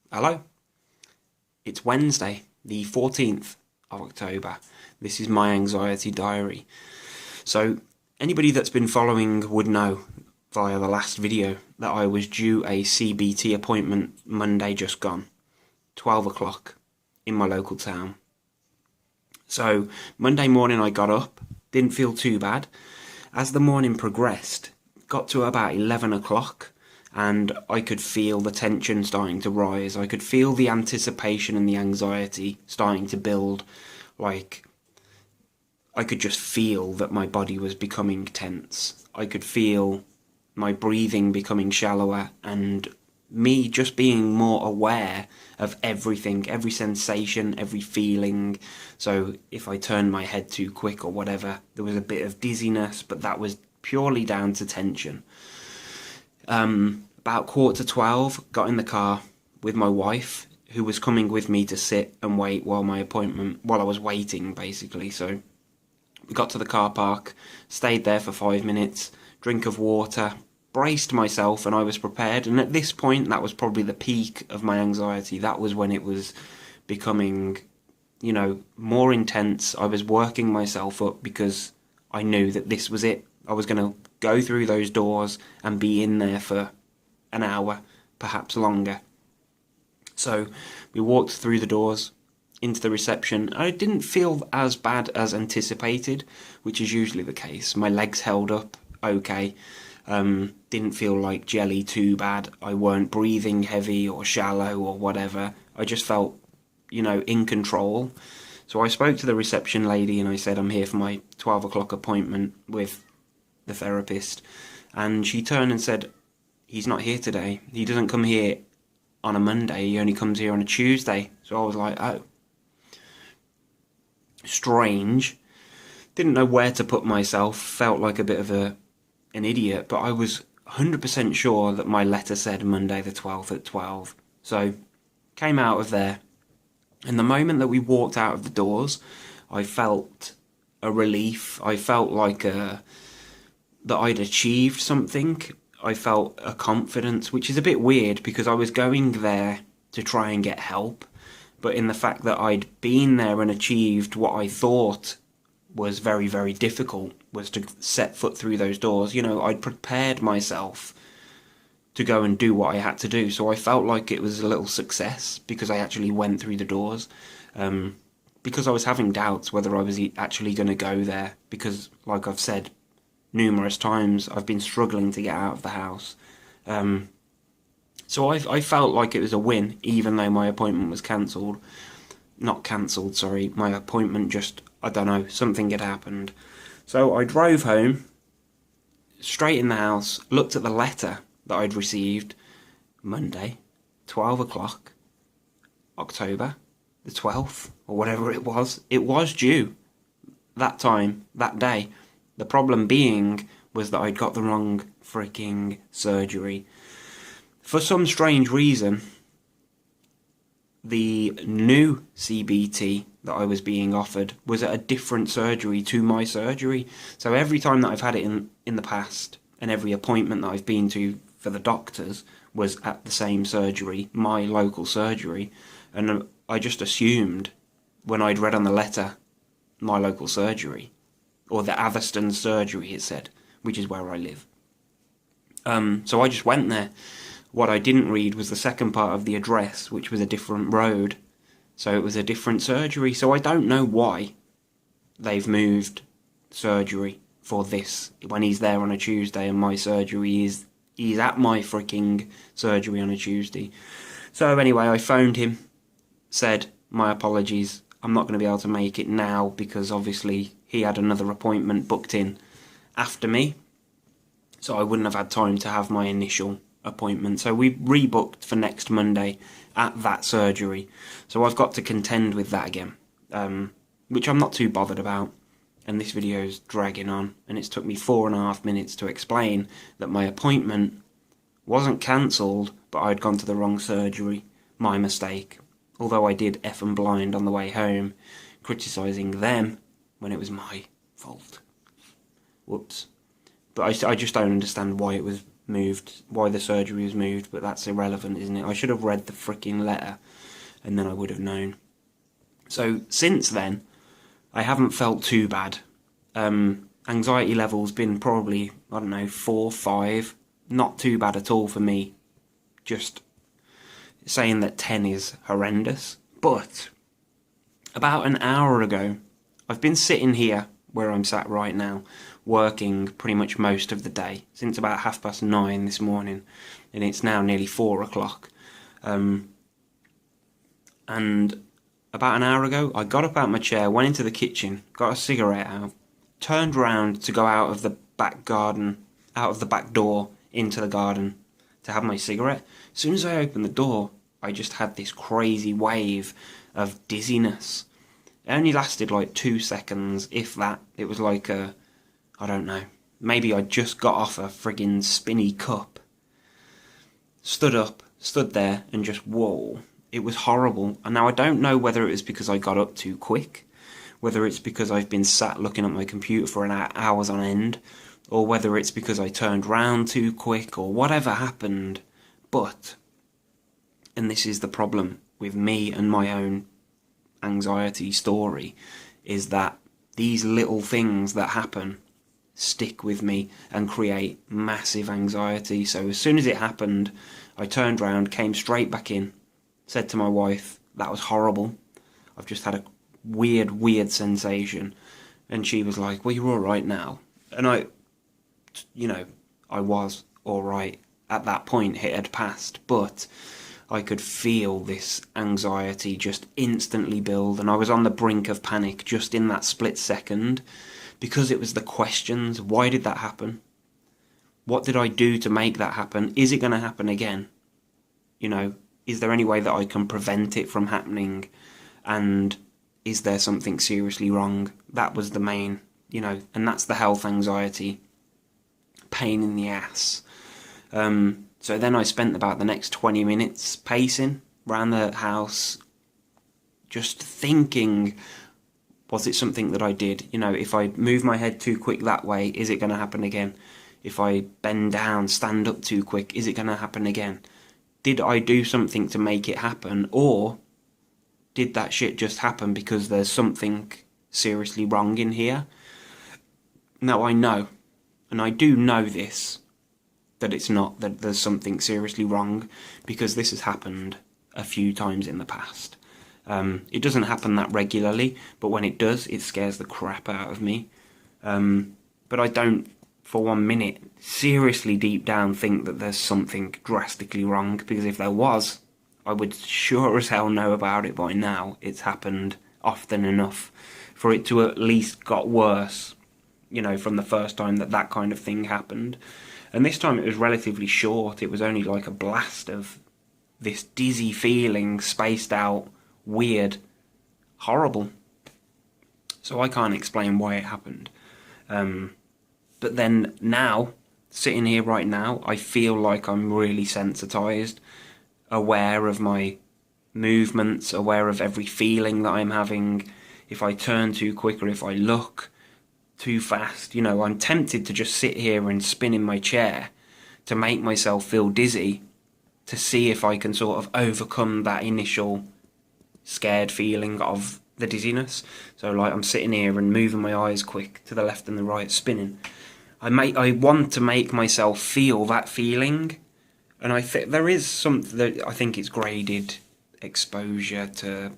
Hello. It's Wednesday, the 14th of October. This is my anxiety diary. So, anybody that's been following would know via the last video that I was due a CBT appointment Monday just gone, 12 o'clock, in my local town. So, Monday morning I got up, didn't feel too bad. As the morning progressed, got to about 11 o'clock, and I could feel the tension starting to rise. I could feel the anticipation and the anxiety starting to build. Like, I could just feel that my body was becoming tense. I could feel my breathing becoming shallower and me just being more aware of everything, every sensation, every feeling. So if I turned my head too quick or whatever, there was a bit of dizziness, but that was purely down to tension. About 11:45, got in the car with my wife, who was coming with me to sit and wait while I was waiting, basically. So we got to the car park, stayed there for 5 minutes, drink of water, braced myself, and I was prepared. And at this point, that was probably the peak of my anxiety. That was when it was becoming, more intense. I was working myself up because I knew that this was it. I was going to go through those doors and be in there for an hour, perhaps longer. So we walked through the doors into the reception. I didn't feel as bad as anticipated, which is usually the case. My legs held up okay. Didn't feel like jelly too bad. I weren't breathing heavy or shallow or whatever. I just felt, in control. So I spoke to the reception lady and I said, I'm here for my 12 o'clock appointment with the therapist. And she turned and said, he's not here today. He doesn't come here on a Monday. He only comes here on a Tuesday. So I was like, oh. Strange. Didn't know where to put myself. Felt like a bit of an idiot. But I was 100% sure that my letter said Monday the 12th at 12. So came out of there. And the moment that we walked out of the doors, I felt a relief. I felt like that I'd achieved something. I felt a confidence, which is a bit weird because I was going there to try and get help. But in the fact that I'd been there and achieved what I thought was very, very difficult, was to set foot through those doors. I'd prepared myself to go and do what I had to do. So I felt like it was a little success because I actually went through the doors. Because I was having doubts whether I was actually going to go there. Because, like I've said numerous times, I've been struggling to get out of the house. So I felt like it was a win, even though my appointment was cancelled. Not cancelled, sorry. My appointment just, I don't know, something had happened. So I drove home, straight in the house, looked at the letter that I'd received Monday, 12 o'clock, October the 12th, or whatever it was. It was due that time, that day. The problem being was that I'd got the wrong freaking surgery. For some strange reason, the new CBT that I was being offered was at a different surgery to my surgery. So every time that I've had it in the past, and every appointment that I've been to for the doctors was at the same surgery, my local surgery. And I just assumed, when I'd read on the letter, my local surgery, or the Atherstone surgery, it said, which is where I live. So I just went there. What I didn't read was the second part of the address, which was a different road. So it was a different surgery. So I don't know why they've moved surgery for this when he's there on a Tuesday and my surgery he's at my freaking surgery on a Tuesday. So anyway, I phoned him, said, my apologies, I'm not going to be able to make it now because obviously he had another appointment booked in after me. So I wouldn't have had time to have my initial appointment. So we rebooked for next Monday at that surgery. So I've got to contend with that again, which I'm not too bothered about. And this video's dragging on, and it's took me 4.5 minutes to explain that my appointment wasn't cancelled, but I'd gone to the wrong surgery. My mistake. Although I did F and blind on the way home, criticising them when it was my fault. Whoops. But I just don't understand why it was moved, why the surgery was moved, but that's irrelevant, isn't it? I should have read the freaking letter, and then I would have known. So since then, I haven't felt too bad. Anxiety level's been probably, I don't know, 4, 5. Not too bad at all for me. Just saying that 10 is horrendous. But about an hour ago, I've been sitting here where I'm sat right now, working pretty much most of the day, since about 9:30 this morning, and it's now nearly 4 o'clock. And about an hour ago, I got up out of my chair, went into the kitchen, got a cigarette out, turned round to go out of the back garden, out of the back door into the garden to have my cigarette. As soon as I opened the door, I just had this crazy wave of dizziness. It only lasted like 2 seconds, if that. It was like I don't know, maybe I just got off a friggin' spinny cup. Stood up, stood there, and just, whoa. It was horrible. And now I don't know whether it was because I got up too quick, whether it's because I've been sat looking at my computer for hours on end, or whether it's because I turned round too quick, or whatever happened. But, and this is the problem with me and my own anxiety story, is that these little things that happen stick with me and create massive anxiety. So as soon as it happened, I turned round, came straight back in, said to my wife, that was horrible. I've just had a weird sensation. And she was like, well, you're all right now. And I was all right at that point. It had passed, but I could feel this anxiety just instantly build, and I was on the brink of panic just in that split second, because it was the questions. Why did that happen? What did I do to make that happen? Is it going to happen again? Is there any way that I can prevent it from happening? And is there something seriously wrong? That was the main, and that's the health anxiety. Pain in the ass. So then I spent about the next 20 minutes pacing around the house, just thinking, was it something that I did? If I move my head too quick that way, is it going to happen again? If I bend down, stand up too quick, is it going to happen again? Did I do something to make it happen? Or did that shit just happen because there's something seriously wrong in here? Now I know, and I do know this, that it's not, that there's something seriously wrong, because this has happened a few times in the past. It doesn't happen that regularly, but when it does, it scares the crap out of me. But I don't, for 1 minute, seriously deep down think that there's something drastically wrong, because if there was, I would sure as hell know about it by now. It's happened often enough for it to at least got worse, from the first time that kind of thing happened. And this time it was relatively short. It was only like a blast of this dizzy feeling, spaced out, weird, horrible. So I can't explain why it happened. But then now, sitting here right now, I feel like I'm really sensitized, aware of my movements, aware of every feeling that I'm having. If I turn too quick or if I look too fast, I'm tempted to just sit here and spin in my chair to make myself feel dizzy, to see if I can sort of overcome that initial scared feeling of the dizziness. So like I'm sitting here and moving my eyes quick to the left and the right, spinning. I want to make myself feel that feeling, and I think there is something that I think it's graded exposure to.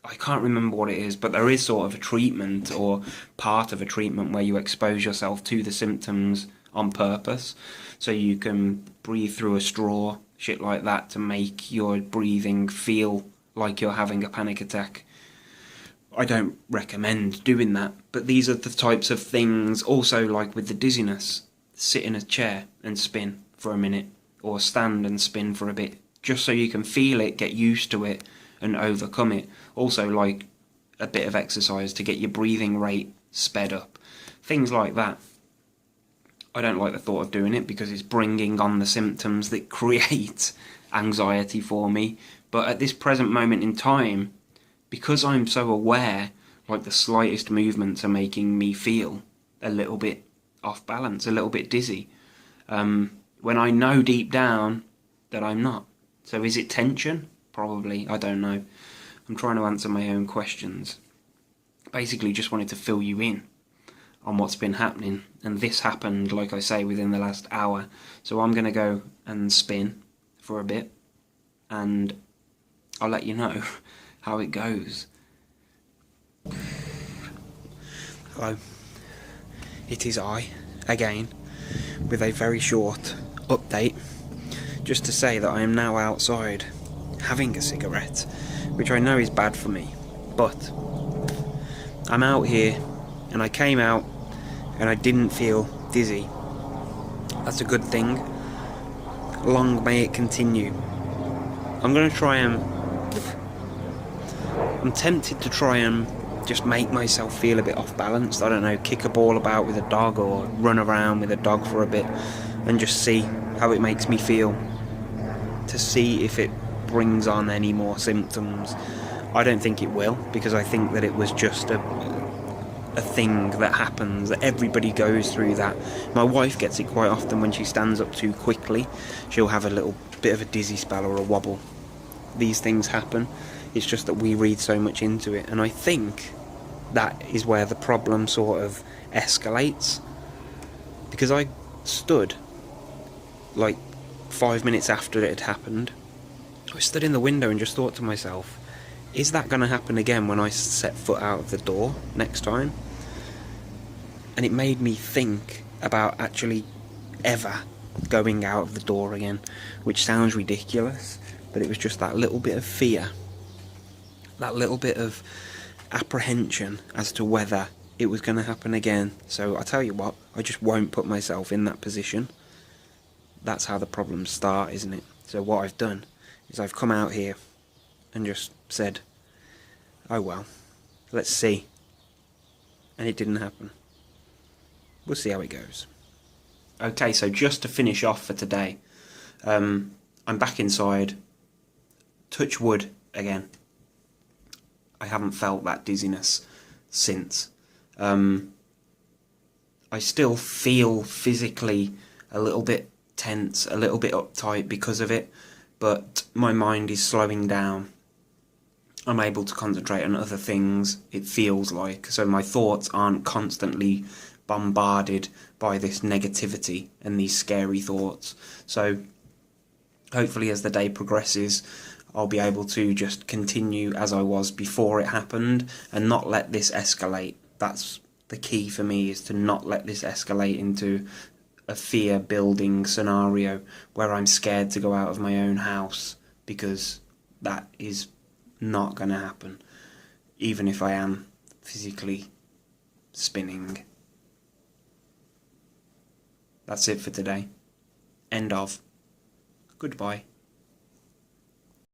I can't remember what it is, but there is sort of a treatment or part of a treatment where you expose yourself to the symptoms on purpose, so you can breathe through a straw, shit like that, to make your breathing feel like you're having a panic attack. I don't recommend doing that, but these are the types of things. Also, like with the dizziness, sit in a chair and spin for a minute, or stand and spin for a bit, just so you can feel it, get used to it, and overcome it. Also, like a bit of exercise to get your breathing rate sped up. Things like that. I don't like the thought of doing it because it's bringing on the symptoms that create anxiety for me. But at this present moment in time, because I'm so aware, like the slightest movements are making me feel a little bit off balance, a little bit dizzy. when I know deep down that I'm not. So is it tension? Probably. I don't know. I'm trying to answer my own questions. Basically just wanted to fill you in on what's been happening, and this happened, like I say, within the last hour. So I'm going to go and spin for a bit, and I'll let you know how it goes. Hello, it is I, again, with a very short update, just to say that I am now outside, having a cigarette, which I know is bad for me, but I'm out here, and I came out, and I didn't feel dizzy. That's a good thing. Long may it continue. I'm tempted to try and just make myself feel a bit off balance. I don't know, kick a ball about with a dog or run around with a dog for a bit and just see how it makes me feel, to see if it brings on any more symptoms. I don't think it will, because I think that it was just a thing that happens, that everybody goes through that. My wife gets it quite often when she stands up too quickly. She'll have a little bit of a dizzy spell or a wobble. These things happen. It's just that we read so much into it, and I think that is where the problem sort of escalates, because I stood like 5 minutes after it had happened. I stood in the window and just thought to myself, is that going to happen again when I set foot out of the door next time? And it made me think about actually ever going out of the door again, which sounds ridiculous, but it was just that little bit of fear, that little bit of apprehension as to whether it was going to happen again. So I tell you what, I just won't put myself in that position. That's how the problems start, isn't it? So what I've done is I've come out here and just said, oh well, let's see. And it didn't happen. We'll see how it goes. Okay, so just to finish off for today, I'm back inside. Touch wood again. I haven't felt that dizziness since. I still feel physically a little bit tense, a little bit uptight because of it, but my mind is slowing down. I'm able to concentrate on other things, it feels like, so my thoughts aren't constantly bombarded by this negativity and these scary thoughts. So hopefully as the day progresses, I'll be able to just continue as I was before it happened and not let this escalate. That's the key for me, is to not let this escalate into a fear-building scenario where I'm scared to go out of my own house, because that is not going to happen, even if I am physically spinning. That's it for today. End of. Goodbye.